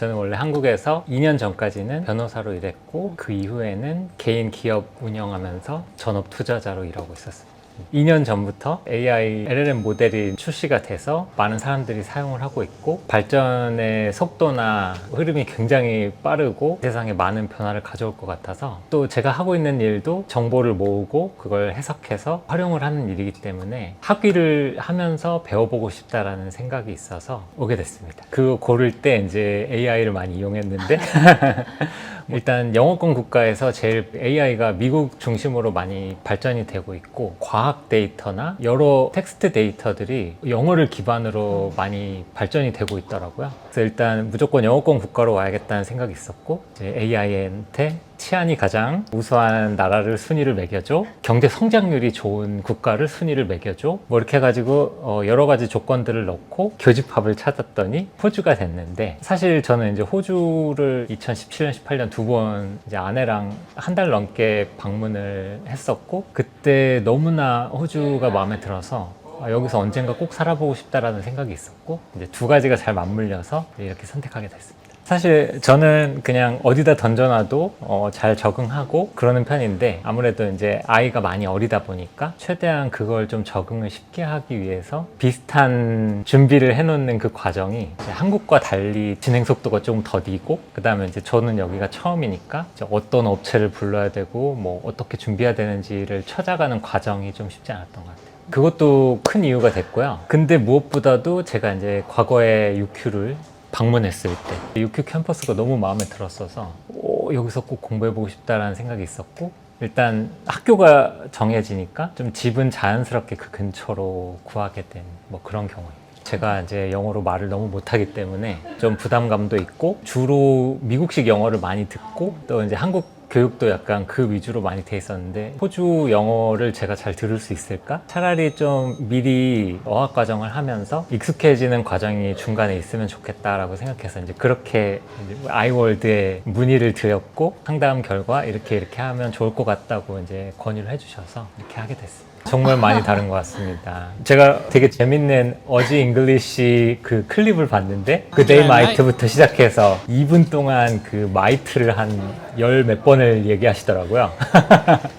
저는 원래 한국에서 2년 전까지는 변호사로 일했고 그 이후에는 개인 기업 운영하면서 전업 투자자로 일하고 있었습니다. 2년 전부터 AI LLM 모델이 출시가 돼서 많은 사람들이 사용을 하고 있고 발전의 속도나 흐름이 굉장히 빠르고 세상에 많은 변화를 가져올 것 같아서 또 제가 하고 있는 일도 정보를 모으고 그걸 해석해서 활용을 하는 일이기 때문에 학위를 하면서 배워보고 싶다라는 생각이 있어서 오게 됐습니다. 그거 고를 때 이제 AI를 많이 이용했는데 일단 영어권 국가에서 제일 AI가 미국 중심으로 많이 발전이 되고 있고 과학 데이터나 여러 텍스트 데이터들이 영어를 기반으로 많이 발전이 되고 있더라고요. 그래서 일단 무조건 영어권 국가로 와야겠다는 생각이 있었고 이제 AI한테 치안이 가장 우수한 나라를 순위를 매겨줘, 경제 성장률이 좋은 국가를 순위를 매겨줘, 뭐 이렇게 해가지고 여러 가지 조건들을 넣고 교집합을 찾았더니 호주가 됐는데, 사실 저는 이제 호주를 2017년, 18년 두 번 이제 아내랑 한 달 넘게 방문을 했었고, 그때 너무나 호주가 마음에 들어서 여기서 언젠가 꼭 살아보고 싶다라는 생각이 있었고, 이제 두 가지가 잘 맞물려서 이렇게 선택하게 됐습니다. 사실 저는 그냥 어디다 던져놔도 잘 적응하고 그러는 편인데, 아무래도 이제 아이가 많이 어리다 보니까 최대한 그걸 좀 적응을 쉽게 하기 위해서 비슷한 준비를 해놓는 그 과정이 이제 한국과 달리 진행 속도가 좀 더디고, 그 다음에 이제 저는 여기가 처음이니까 이제 어떤 업체를 불러야 되고 뭐 어떻게 준비해야 되는지를 찾아가는 과정이 좀 쉽지 않았던 것 같아요. 그것도 큰 이유가 됐고요. 근데 무엇보다도 제가 이제 과거에 UQ를 방문했을 때 UQ 캠퍼스가 너무 마음에 들었어서 여기서 꼭 공부해보고 싶다라는 생각이 있었고, 일단 학교가 정해지니까 좀 집은 자연스럽게 그 근처로 구하게 된 뭐 그런 경우예요. 제가 이제 영어로 말을 너무 못하기 때문에 좀 부담감도 있고, 주로 미국식 영어를 많이 듣고 또 이제 한국 교육도 약간 그 위주로 많이 돼 있었는데, 호주 영어를 제가 잘 들을 수 있을까? 차라리 좀 미리 어학 과정을 하면서 익숙해지는 과정이 중간에 있으면 좋겠다라고 생각해서 이제 그렇게 아이월드에 문의를 드렸고, 상담 결과 이렇게 하면 좋을 것 같다고 이제 권유를 해주셔서 이렇게 하게 됐습니다. 정말 많이 다른 것 같습니다. 제가 되게 재밌는 어지 잉글리시 그 클립을 봤는데, 그 데이 마이트부터 시작해서 2분 동안 그 마이트를 한 열 몇 번을 얘기하시더라고요.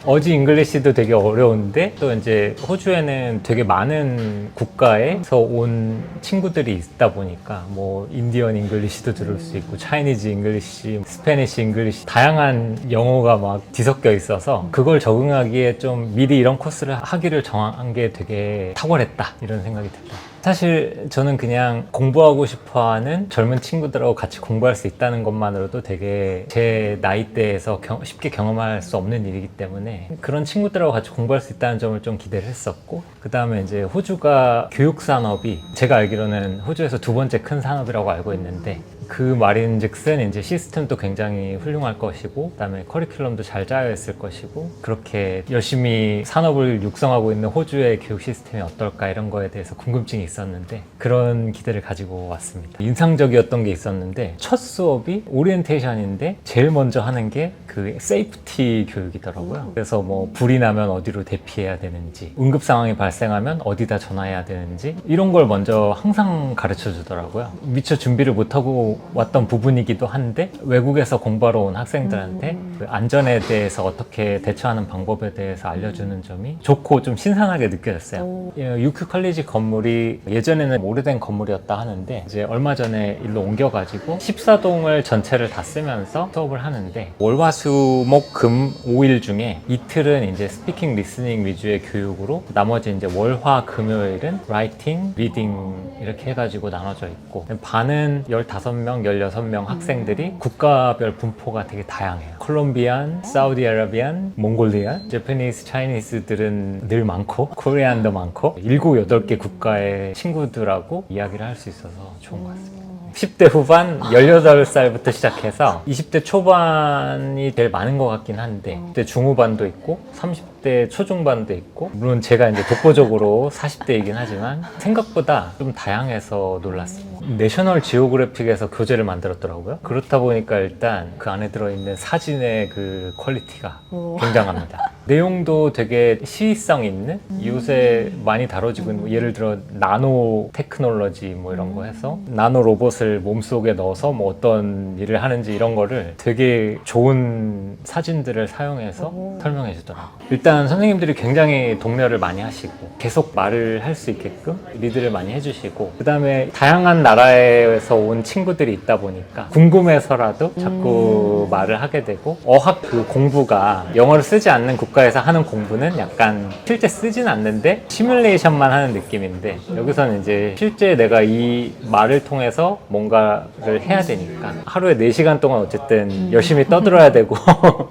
어지 잉글리시도 되게 어려운데, 또 이제 호주에는 되게 많은 국가에서 온 친구들이 있다 보니까 뭐 인디언 잉글리시도 들을 수 있고 차이니즈 잉글리시, 스페니시 잉글리시, 다양한 영어가 막 뒤섞여 있어서 그걸 적응하기에 좀 미리 이런 코스를 하기를 정한 게 되게 탁월했다, 이런 생각이 듭니다. 사실 저는 그냥 공부하고 싶어하는 젊은 친구들하고 같이 공부할 수 있다는 것만으로도 되게 제 나이대에서 쉽게 경험할 수 없는 일이기 때문에 그런 친구들하고 같이 공부할 수 있다는 점을 좀 기대를 했었고, 그 다음에 이제 호주가 교육 산업이 제가 알기로는 호주에서 두 번째 큰 산업이라고 알고 있는데, 그 말인즉슨 이제 시스템도 굉장히 훌륭할 것이고, 그다음에 커리큘럼도 잘 짜여 있을 것이고, 그렇게 열심히 산업을 육성하고 있는 호주의 교육 시스템이 어떨까, 이런 거에 대해서 궁금증이 있었는데 그런 기대를 가지고 왔습니다. 인상적이었던 게 있었는데, 첫 수업이 오리엔테이션인데 제일 먼저 하는 게 그 세이프티 교육이더라고요. 그래서 뭐 불이 나면 어디로 대피해야 되는지, 응급 상황이 발생하면 어디다 전화해야 되는지, 이런 걸 먼저 항상 가르쳐 주더라고요. 미처 준비를 못하고 왔던 부분이기도 한데, 외국에서 공부하러 온 학생들한테 그 안전에 대해서 어떻게 대처하는 방법에 대해서 알려주는 점이 좋고 좀 신선하게 느껴졌어요. UQ 컬리지 건물이 예전에는 오래된 건물이었다 하는데, 이제 얼마 전에 일로 옮겨가지고 14동을 전체를 다 쓰면서 수업을 하는데, 월화수목금 5일 중에 이틀은 이제 스피킹 리스닝 위주의 교육으로, 나머지 이제 월화 금요일은 라이팅, 리딩 이렇게 해가지고 나눠져 있고, 반은 15명, 16명 학생들이 국가별 분포가 되게 다양해요. 콜롬비안, 사우디아라비안, 몽골리안, 제퍼니스, 차이니스들은 늘 많고, 코리안도 많고, 7, 8개 국가의 친구들하고 이야기를 할 수 있어서 좋은 것 같습니다. 10대 후반 18살부터 시작해서 20대 초반이 제일 많은 것 같긴 한데, 10대 중후반도 있고 30대 초중반도 있고, 물론 제가 이제 독보적으로 40대이긴 하지만 생각보다 좀 다양해서 놀랐어요. 내셔널 지오그래픽에서 교재를 만들었더라고요. 그렇다 보니까 일단 그 안에 들어있는 사진의 그 퀄리티가 굉장합니다. 내용도 되게 시의성 있는, 요새 많이 다뤄지고 있는, 예를 들어 나노 테크놀로지 뭐 이런 거 해서 나노 로봇을 몸속에 넣어서 뭐 어떤 일을 하는지 이런 거를 되게 좋은 사진들을 사용해서 설명해 주더라고요. 일단 선생님들이 굉장히 독려를 많이 하시고 계속 말을 할 수 있게끔 리드를 많이 해주시고, 그 다음에 다양한 나라에서 온 친구들이 있다 보니까 궁금해서라도 자꾸 말을 하게 되고, 어학 그 공부가 영어를 쓰지 않는 국가에서 하는 공부는 약간 실제 쓰진 않는데 시뮬레이션만 하는 느낌인데, 여기서는 이제 실제 내가 이 말을 통해서 뭔가를 해야 되니까 하루에 4시간 동안 어쨌든 열심히 떠들어야 되고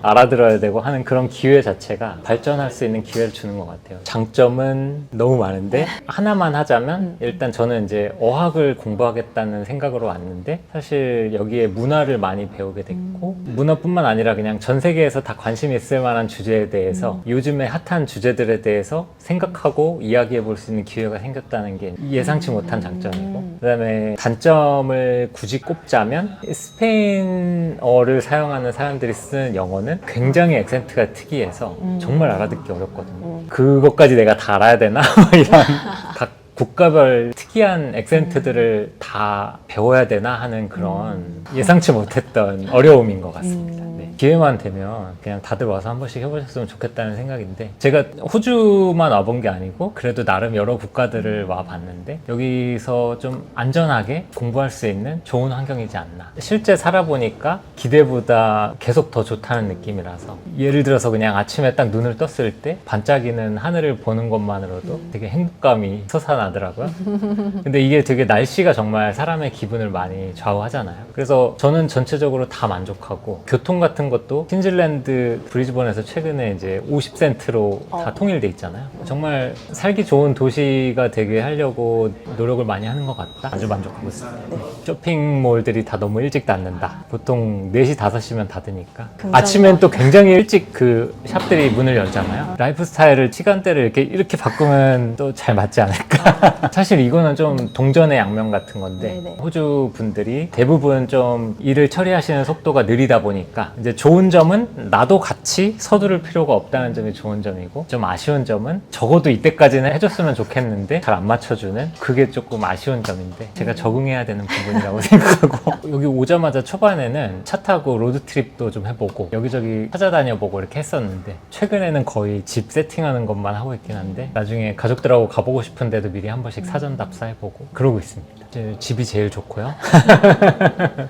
알아들어야 되고 하는 그런 기회 자체가 발전할 수 있는 기회를 주는 것 같아요. 장점은 너무 많은데 하나만 하자면, 일단 저는 이제 어학을 공부하겠다는 생각으로 왔는데 사실 여기에 문화를 많이 배우게 됐고, 문화뿐만 아니라 그냥 전 세계에서 다 관심 있을 만한 주제에 대해서 요즘에 핫한 주제들에 대해서 생각하고 이야기해 볼 수 있는 기회가 생겼다는 게 예상치 못한 장점이고, 그 다음에 단점을 굳이 꼽자면 스페인어를 사용하는 사람들이 쓰는 영어는 굉장히 액센트가 특이해서 정말 알아듣기 어렵거든요. 그것까지 내가 다 알아야 되나? 이런 각 국가별 특이한 액센트들을 다 배워야 되나 하는 그런 예상치 못했던 어려움인 것 같습니다. 네. 기회만 되면 그냥 다들 와서 한 번씩 해보셨으면 좋겠다는 생각인데, 제가 호주만 와본 게 아니고 그래도 나름 여러 국가들을 와봤는데 여기서 좀 안전하게 공부할 수 있는 좋은 환경이지 않나. 실제 살아보니까 기대보다 계속 더 좋다는 느낌이라서, 예를 들어서 그냥 아침에 딱 눈을 떴을 때 반짝이는 하늘을 보는 것만으로도 되게 행복감이 솟아나더라고요. 근데 이게 되게 날씨가 정말 사람의 기분을 많이 좌우하잖아요. 그래서 저는 전체적으로 다 만족하고, 교통 같은 것도 퀸즐랜드 브리즈번에서 최근에 이제 50센트로 다 통일돼 있잖아요. 정말 살기 좋은 도시가 되게 하려고 노력을 많이 하는 것 같다. 아주 만족하고 있습니다. 쇼핑몰들이 다 너무 일찍 닫는다. 보통 4시, 5시면 닫으니까 아침엔 또 굉장히 일찍 그 샵들이 문을 열잖아요. 라이프 스타일을, 시간대를 이렇게 바꾸면 또 잘 맞지 않을까. 사실 이거는 좀 동전의 양면 같은 건데, 네네. 호주 분들이 대부분 좀 일을 처리하시는 속도가 느리다 보니까, 이제 좋은 점은 나도 같이 서두를 필요가 없다는 점이 좋은 점이고, 좀 아쉬운 점은 적어도 이때까지는 해줬으면 좋겠는데 잘 안 맞춰주는, 그게 조금 아쉬운 점인데 제가 적응해야 되는 부분이라고 생각하고, 여기 오자마자 초반에는 차 타고 로드트립도 좀 해보고 여기저기 찾아다녀보고 이렇게 했었는데, 최근에는 거의 집 세팅하는 것만 하고 있긴 한데, 나중에 가족들하고 가보고 싶은데도 미리 한 번씩 사전 답사해보고 그러고 있습니다. 집이 제일 좋고요.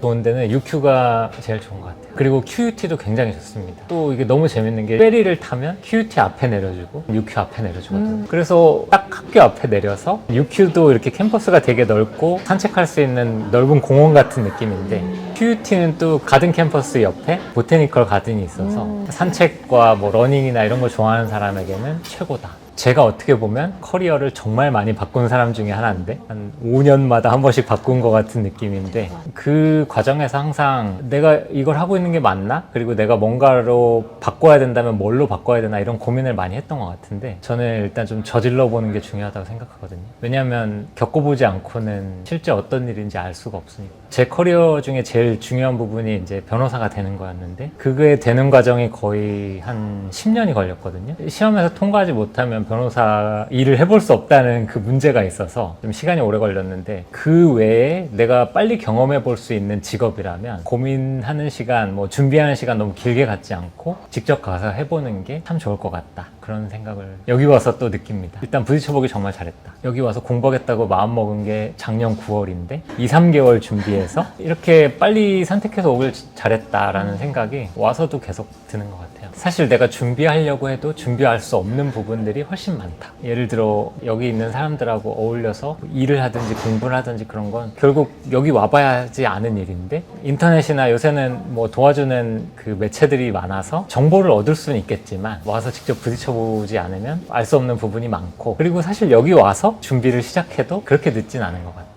좋은 데는 UQ가 제일 좋은 것 같아요. 그리고 QUT도 굉장히 좋습니다. 또 이게 너무 재밌는 게, 페리를 타면 QUT 앞에 내려주고 UQ 앞에 내려주거든요. 그래서 딱 학교 앞에 내려서, UQ도 이렇게 캠퍼스가 되게 넓고 산책할 수 있는 넓은 공원 같은 느낌인데, QUT는 또 가든 캠퍼스 옆에 보테니컬 가든이 있어서 산책과 뭐 러닝이나 이런 걸 좋아하는 사람에게는 최고다. 제가 어떻게 보면 커리어를 정말 많이 바꾼 사람 중에 하나인데, 한 5년마다 한 번씩 바꾼 것 같은 느낌인데, 그 과정에서 항상 내가 이걸 하고 있는 게 맞나? 그리고 내가 뭔가로 바꿔야 된다면 뭘로 바꿔야 되나? 이런 고민을 많이 했던 것 같은데, 저는 일단 좀 저질러 보는 게 중요하다고 생각하거든요. 왜냐하면 겪어보지 않고는 실제 어떤 일인지 알 수가 없으니까. 제 커리어 중에 제일 중요한 부분이 이제 변호사가 되는 거였는데, 그게 되는 과정이 거의 한 10년이 걸렸거든요. 시험에서 통과하지 못하면 변호사 일을 해볼 수 없다는 그 문제가 있어서 좀 시간이 오래 걸렸는데, 그 외에 내가 빨리 경험해 볼 수 있는 직업이라면 고민하는 시간, 뭐 준비하는 시간 너무 길게 갖지 않고 직접 가서 해보는 게 참 좋을 것 같다. 그런 생각을 여기 와서 또 느낍니다. 일단 부딪혀보기 정말 잘했다. 여기 와서 공부하겠다고 마음먹은 게 작년 9월인데 2-3개월 준비해서 이렇게 빨리 선택해서 오길 잘했다라는 생각이 와서도 계속 드는 것 같아요. 사실 내가 준비하려고 해도 준비할 수 없는 부분들이 훨씬 많다. 예를 들어 여기 있는 사람들하고 어울려서 일을 하든지 공부를 하든지 그런 건 결국 여기 와봐야지 아는 일인데, 인터넷이나 요새는 뭐 도와주는 그 매체들이 많아서 정보를 얻을 수는 있겠지만 와서 직접 부딪혀보지 않으면 알 수 없는 부분이 많고, 그리고 사실 여기 와서 준비를 시작해도 그렇게 늦진 않은 것 같다.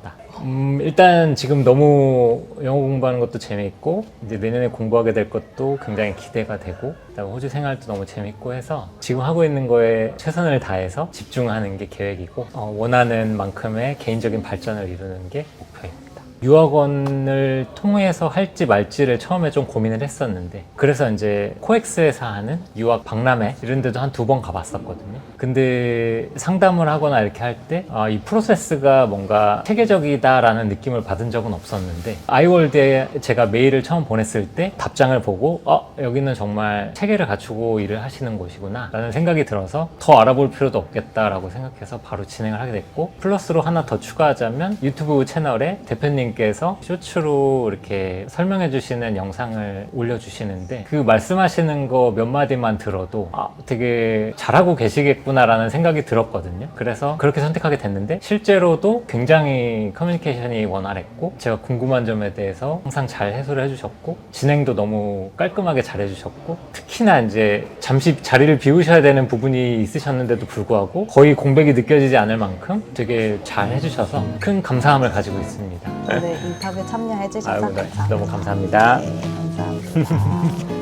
일단 지금 너무 영어 공부하는 것도 재미있고, 이제 내년에 공부하게 될 것도 굉장히 기대가 되고, 그다음에 호주 생활도 너무 재밌고 해서 지금 하고 있는 거에 최선을 다해서 집중하는 게 계획이고, 원하는 만큼의 개인적인 발전을 이루는 게 목표입니다. 유학원을 통해서 할지 말지를 처음에 좀 고민을 했었는데, 그래서 이제 코엑스에서 하는 유학 박람회 이런 데도 한 2번 가봤었거든요. 근데 상담을 하거나 이렇게 할 때 이 프로세스가 뭔가 체계적이다라는 느낌을 받은 적은 없었는데, 아이월드에 제가 메일을 처음 보냈을 때 답장을 보고 여기는 정말 체계를 갖추고 일을 하시는 곳이구나 라는 생각이 들어서 더 알아볼 필요도 없겠다라고 생각해서 바로 진행을 하게 됐고, 플러스로 하나 더 추가하자면 유튜브 채널에 대표님께서 쇼츠로 이렇게 설명해 주시는 영상을 올려주시는데, 그 말씀하시는 거 몇 마디만 들어도 되게 잘하고 계시겠구나라는 생각이 들었거든요. 그래서 그렇게 선택하게 됐는데, 실제로도 굉장히 커뮤니케이션이 원활했고, 제가 궁금한 점에 대해서 항상 잘 해소를 해주셨고, 진행도 너무 깔끔하게 잘 해주셨고, 특히나 이제 잠시 자리를 비우셔야 되는 부분이 있으셨는데도 불구하고 거의 공백이 느껴지지 않을 만큼 되게 잘 해주셔서 큰 감사함을 가지고 있습니다. 오늘 인터뷰 참여해 주셔서 감사합니다. 너무 감사합니다. 네, 감사합니다.